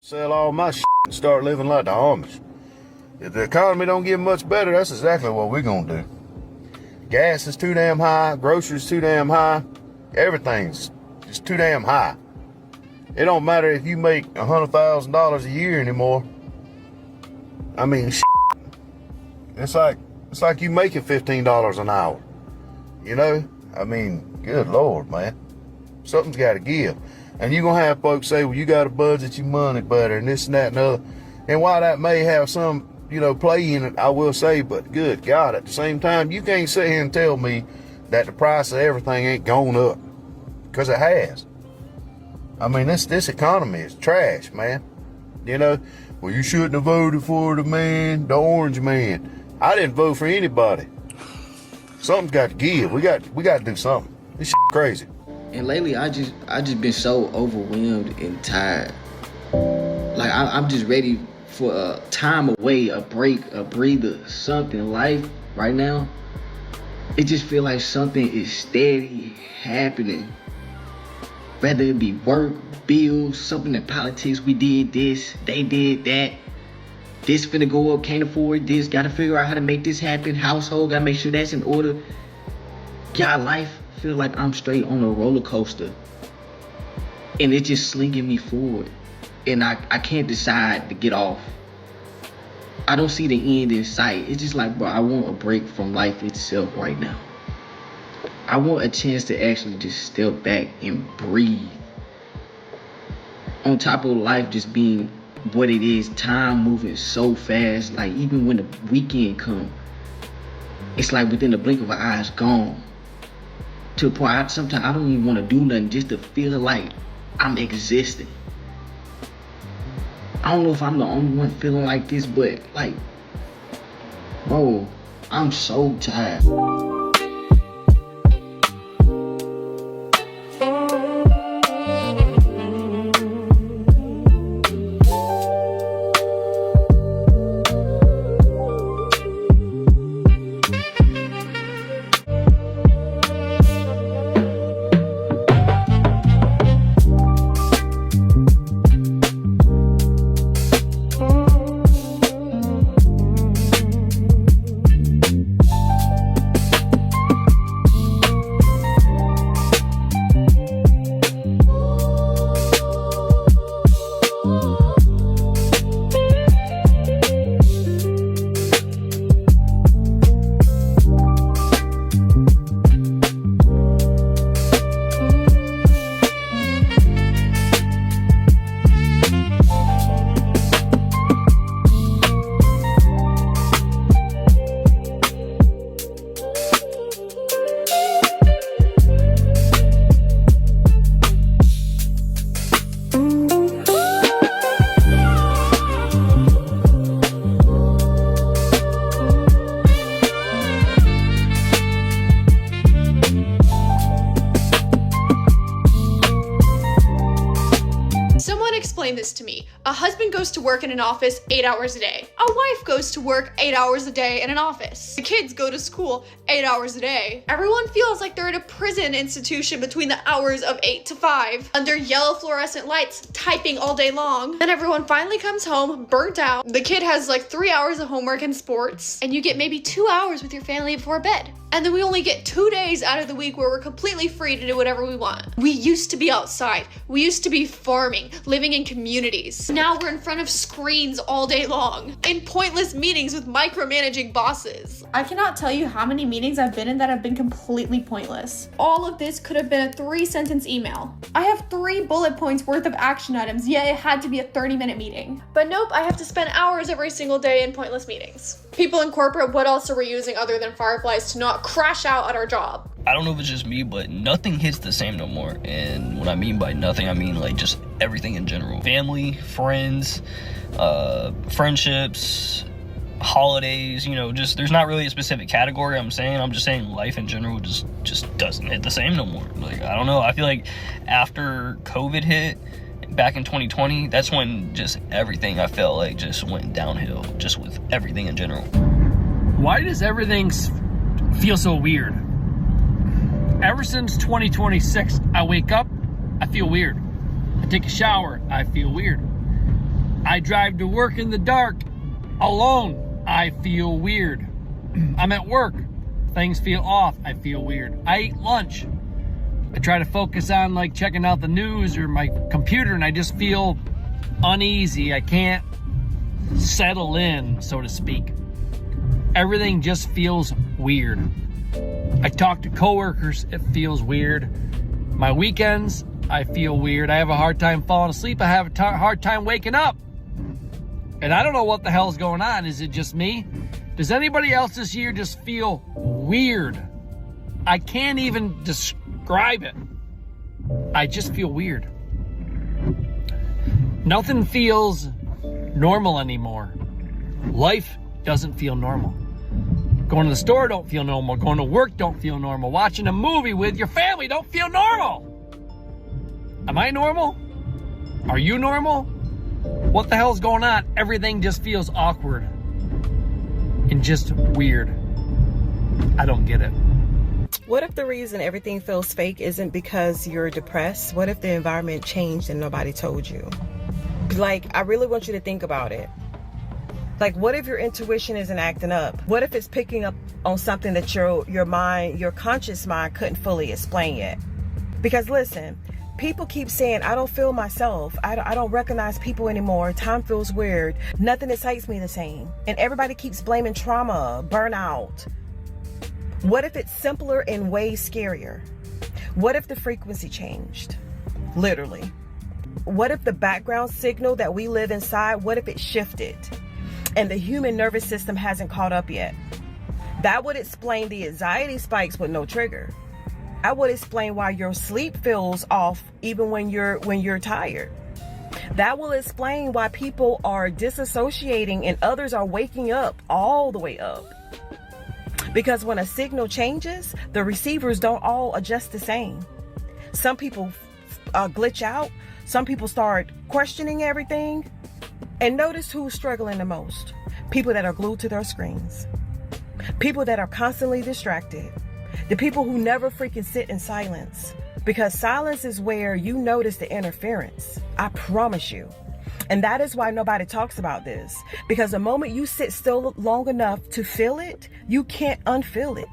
Sell all my shit and start living like the Amish. If the economy don't get much better, that's exactly what we're gonna do. Gas is too damn high, groceries too damn high, everything's just too damn high. It don't matter if you make $100,000 a year anymore. I mean, shit. It's like you making $15 an hour. You know? I mean, good Lord, man. Something's got to give. And you're going to have folks say, well, you got to budget your money better and this and that and other. And while that may have some, play in it, I will say, but good God, at the same time, you can't sit here and tell me that the price of everything ain't gone up. Because it has. I mean, this economy is trash, man. Well, you shouldn't have voted for the orange man. I didn't vote for anybody. Something's got to give. We got to do something. This shit crazy. And lately, I just been so overwhelmed and tired. Like I'm just ready for a time away, a break, a breather, something. Life right now, it just feel like something is steady happening. Whether it be work, bills, something in politics, we did this, they did that. This finna go up, can't afford this, gotta figure out how to make this happen. Household, gotta make sure that's in order. God, life feel like I'm straight on a roller coaster. And it's just slinging me forward. And I can't decide to get off. I don't see the end in sight. It's just like, bro, I want a break from life itself right now. I want a chance to actually just step back and breathe. On top of life just being what it is, time moving so fast. Like even when the weekend come, it's like within the blink of an eye, it's gone. To a point, sometimes I don't even want to do nothing just to feel like I'm existing. I don't know if I'm the only one feeling like this, but like, bro, I'm so tired. Explain this to me. A husband goes to work in an office 8 hours a day. A wife goes to work 8 hours a day in an office. The kids go to school 8 hours a day. Everyone feels like they're in a prison institution between the hours of 8 to 5, under yellow fluorescent lights, typing all day long. Then everyone finally comes home, burnt out. The kid has like 3 hours of homework and sports, and you get maybe 2 hours with your family before bed. And then we only get 2 days out of the week where we're completely free to do whatever we want. We used to be outside. We used to be farming, living in communities. Now we're in front of screens all day long, in pointless meetings with micromanaging bosses. I cannot tell you how many meetings I've been in that have been completely pointless. All of this could have been a 3-sentence email. I have 3 bullet points worth of action items, yet it had to be a 30-minute meeting. But nope, I have to spend hours every single day in pointless meetings. People in corporate, what else are we using other than Fireflies to not crash out at our job? I don't know if it's just me, but nothing hits the same no more. And what I mean by nothing, I mean like just everything in general. Family, friends, friendships, holidays, just there's not really a specific category I'm just saying life in general just doesn't hit the same no more. Like, I don't know, I feel like after COVID hit back in 2020, that's when just everything I felt like just went downhill, just with everything in general. Why does everything feel so weird? Ever since 2026, I wake up, I feel weird. I take a shower, I feel weird. I drive to work in the dark alone. I feel weird. I'm at work. Things feel off. I feel weird. I eat lunch. I try to focus on like checking out the news or my computer, and I just feel uneasy. I can't settle in, so to speak. Everything just feels weird. I talk to coworkers, it feels weird. My weekends, I feel weird. I have a hard time falling asleep. I have a hard time waking up. And I don't know what the hell's going on. Is it just me? Does anybody else this year just feel weird? I can't even describe it. I just feel weird. Nothing feels normal anymore. Life doesn't feel normal. Going to the store don't feel normal. Going to work don't feel normal. Watching a movie with your family don't feel normal. Am I normal? Are you normal? What the hell's going on? Everything just feels awkward and just weird. I don't get it. What if the reason everything feels fake isn't because you're depressed? What if the environment changed and nobody told you? Like, I really want you to think about it. Like, what if your intuition isn't acting up? What if it's picking up on something that your mind, your conscious mind couldn't fully explain yet? Because listen, people keep saying, I don't feel myself. I don't recognize people anymore. Time feels weird. Nothing excites me the same. And everybody keeps blaming trauma, burnout. What if it's simpler and way scarier? What if the frequency changed? Literally. What if the background signal that we live inside, what if it shifted? And the human nervous system hasn't caught up yet. That would explain the anxiety spikes with no trigger. That would explain why your sleep feels off even when you're tired. That will explain why people are disassociating and others are waking up all the way up. Because when a signal changes, the receivers don't all adjust the same. Some people glitch out. Some people start questioning everything. And notice who's struggling the most. People that are glued to their screens. People that are constantly distracted. The people who never freaking sit in silence. Because silence is where you notice the interference. I promise you. And that is why nobody talks about this. Because the moment you sit still long enough to feel it, you can't unfeel it.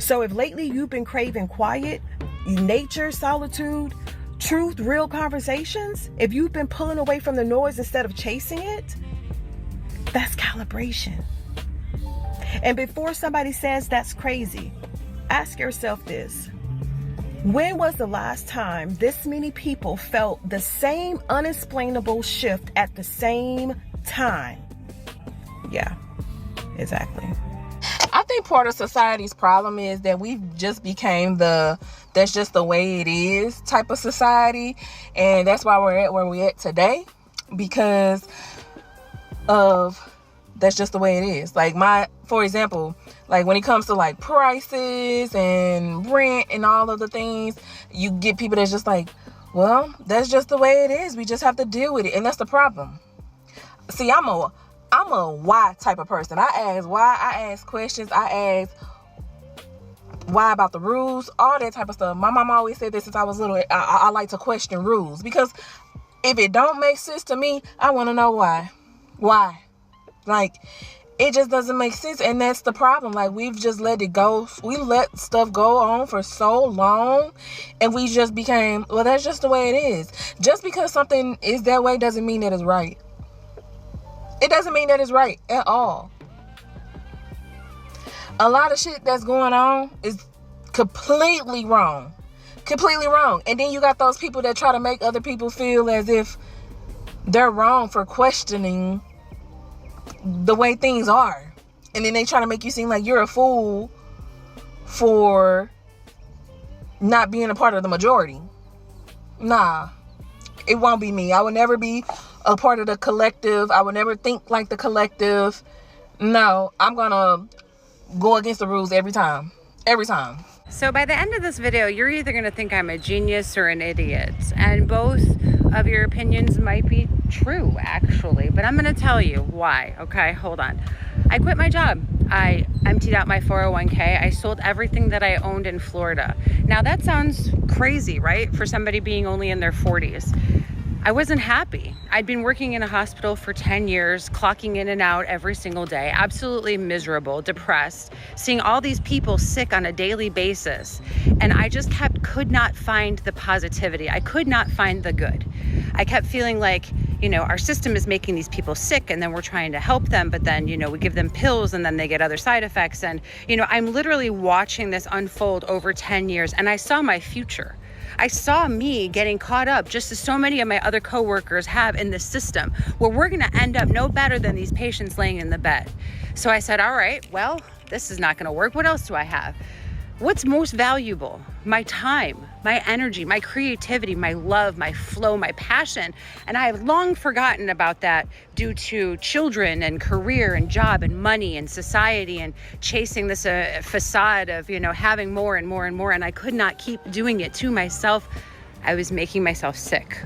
So if lately you've been craving quiet, nature, solitude, truth, real conversations, if you've been pulling away from the noise instead of chasing it, that's calibration. And before somebody says that's crazy, ask yourself this. When was the last time this many people felt the same unexplainable shift at the same time? Yeah, exactly. I think part of society's problem is that we've just became that's just the way it is type of society. And that's why we're at where we're at today, because of that's just the way it is. Like for example, like when it comes to like prices and rent and all of the things, you get people that's just like, well, that's just the way it is. We just have to deal with it. And that's the problem. See, I'm a why type of person. I ask why, I ask questions, I ask why about the rules, all that type of stuff. My mom always said this since I was little. I like to question rules, because if it don't make sense to me, I want to know why. Why? Like, it just doesn't make sense. And that's the problem. Like, we've just let it go. We let stuff go on for so long, and we just became, well, that's just the way it is. Just because something is that way doesn't mean that it's right. It doesn't mean that it's right at all. A lot of shit that's going on is completely wrong. Completely wrong. And then you got those people that try to make other people feel as if they're wrong for questioning the way things are. And then they try to make you seem like you're a fool for not being a part of the majority. Nah, it won't be me. I will never be a part of the collective. I will never think like the collective. No, I'm gonna go against the rules every time. Every time. So by the end of this video, you're either going to think I'm a genius or an idiot. And both of your opinions might be true, actually. But I'm going to tell you why. Okay, hold on. I quit my job. I emptied out my 401k. I sold everything that I owned in Florida. Now that sounds crazy, right? For somebody being only in their 40s. I wasn't happy. I'd been working in a hospital for 10 years, clocking in and out every single day, absolutely miserable, depressed, seeing all these people sick on a daily basis. And I just could not find the positivity. I could not find the good. I kept feeling like, our system is making these people sick, and then we're trying to help them, but then, we give them pills and then they get other side effects. And, I'm literally watching this unfold over 10 years, and I saw my future. I saw me getting caught up just as so many of my other coworkers have in this system, where we're going to end up no better than these patients laying in the bed. So I said, all right, well, this is not going to work. What else do I have? What's most valuable? My time, my energy, my creativity, my love, my flow, my passion. And I have long forgotten about that due to children and career and job and money and society and chasing this facade of, having more and more and more. And I could not keep doing it to myself. I was making myself sick.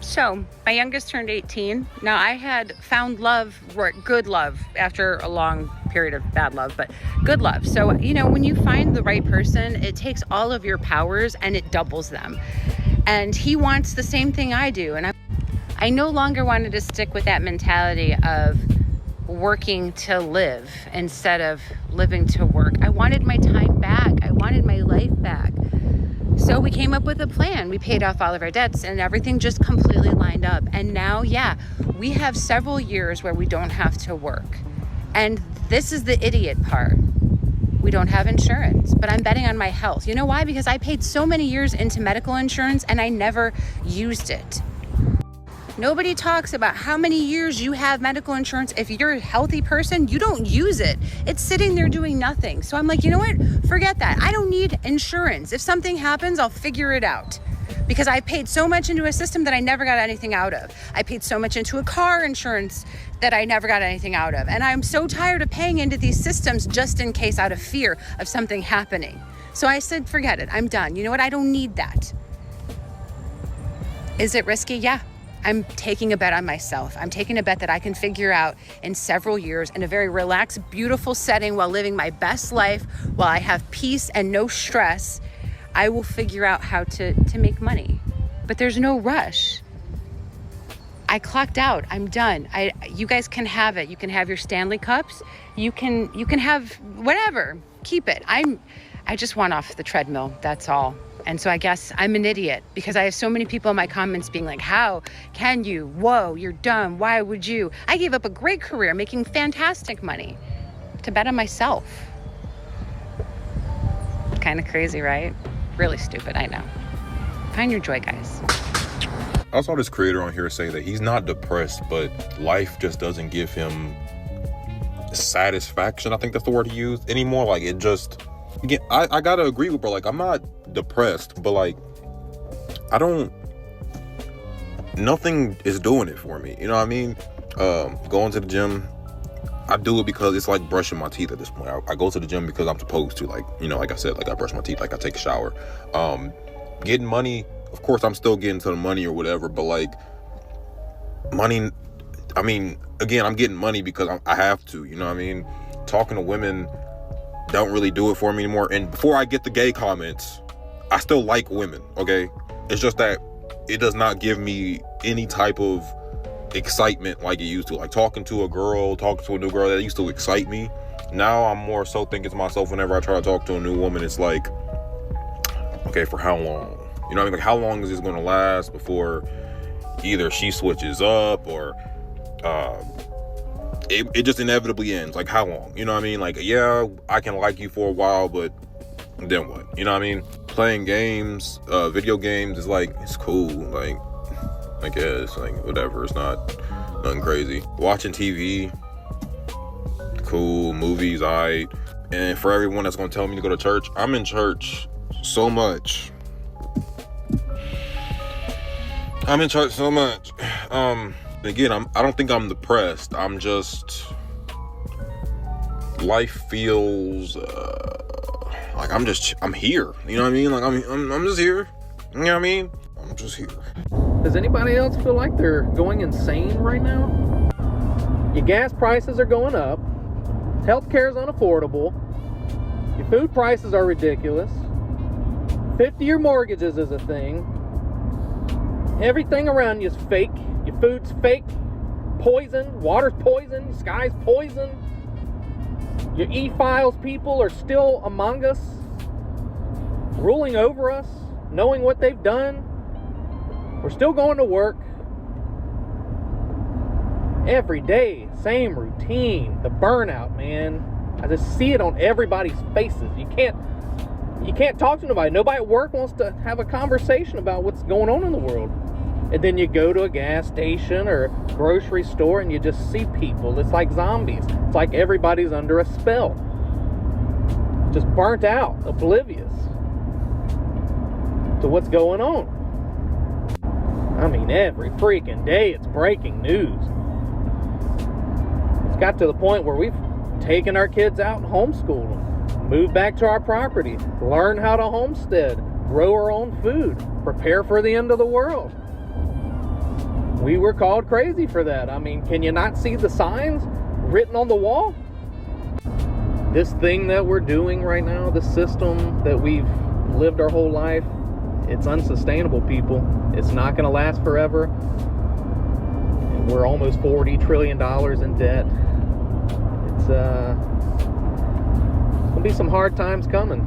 So my youngest turned 18. Now I had found love, good love, after a long period of bad love, but good love. So, when you find the right person, it takes all of your powers and it doubles them. And he wants the same thing I do. And I no longer wanted to stick with that mentality of working to live instead of living to work. I wanted my time back. I wanted my life back. So we came up with a plan. We paid off all of our debts and everything just completely lined up. And now, we have several years where we don't have to work. And this is the idiot part. We don't have insurance, but I'm betting on my health. You know why? Because I paid so many years into medical insurance and I never used it. Nobody talks about how many years you have medical insurance. If you're a healthy person, you don't use it. It's sitting there doing nothing. So I'm like, you know what? Forget that. I don't need insurance. If something happens, I'll figure it out. Because I paid so much into a system that I never got anything out of. I paid so much into a car insurance that I never got anything out of. And I'm so tired of paying into these systems just in case, out of fear of something happening. So I said, forget it. I'm done. You know what? I don't need that. Is it risky? Yeah. I'm taking a bet on myself. I'm taking a bet that I can figure out in several years in a very relaxed, beautiful setting while living my best life, while I have peace and no stress. I will figure out how to make money. But there's no rush. I clocked out. I'm done. You guys can have it. You can have your Stanley Cups. You can have whatever. Keep it. I just want off the treadmill. That's all. And so I guess I'm an idiot because I have so many people in my comments being like, how can you? Whoa, you're dumb. Why would you? I gave up a great career making fantastic money to bet on myself. Kind of crazy, right? Really stupid, I know. Find your joy, guys. I saw this creator on here say that he's not depressed, but life just doesn't give him satisfaction. I think that's the word he used anymore. Like, it just, again, I gotta agree with bro. Like, I'm not depressed, but like, nothing is doing it for me. You know what I mean? Going to the gym, I do it because it's like brushing my teeth at this point. I go to the gym because I'm supposed to, like, like I said, like I brush my teeth, like I take a shower. Getting money, of course, I'm still getting to the money or whatever, but like money, I mean, again, I'm getting money because I have to, you know what I mean? Talking to women don't really do it for me anymore. And before I get the gay comments, I still like women, okay? It's just that it does not give me any type of excitement like it used to. Like talking to a new girl, that used to excite me. Now I'm more so thinking to myself whenever I try to talk to a new woman, it's like, okay, for how long? You know what I mean? Like, how long is this gonna last before either she switches up or it just inevitably ends? Like, how long? You know what I mean? Like, yeah, I can like you for a while, but then what? You know what I mean? Playing games, video games is like, it's cool. Like, I guess, like, whatever. It's not nothing crazy. Watching TV, cool. Movies, alright. And for everyone that's gonna tell me to go to church, I'm in church so much. Again, I don't think I'm depressed. I'm just, life feels like I'm here. You know what I mean? Like I'm just here. You know what I mean? I'm just here. Does anybody else feel like they're going insane right now? Your gas prices are going up. Healthcare is unaffordable. Your food prices are ridiculous. 50-year mortgages is a thing. Everything around you is fake. Your food's fake. Poison. Water's poison. The sky's poison. Your E-Files people are still among us, ruling over us, knowing what they've done. We're still going to work. Every day, same routine. The burnout, man. I just see it on everybody's faces. You can't talk to nobody. Nobody at work wants to have a conversation about what's going on in the world. And then you go to a gas station or grocery store and you just see people. It's like zombies. It's like everybody's under a spell. Just burnt out, oblivious to what's going on. I mean, every freaking day it's breaking news. It's got to the point where we've taken our kids out and homeschooled them, moved back to our property, learn how to homestead, grow our own food, prepare for the end of the world. We were called crazy for that. I mean, can you not see the signs written on the wall? This thing that we're doing right now, this system that we've lived our whole life, it's unsustainable, people. It's not going to last forever. We're almost $40 trillion in debt. It's gonna be some hard times coming,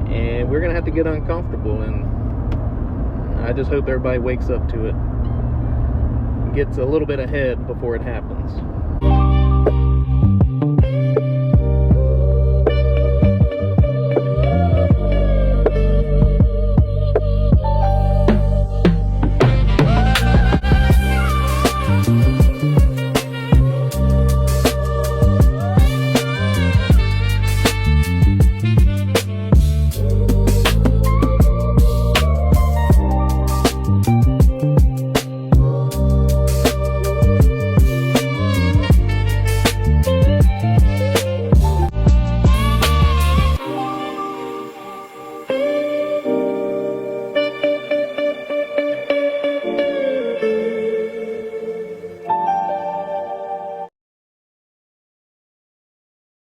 and we're gonna have to get uncomfortable, and I just hope everybody wakes up to it, gets a little bit ahead before it happens.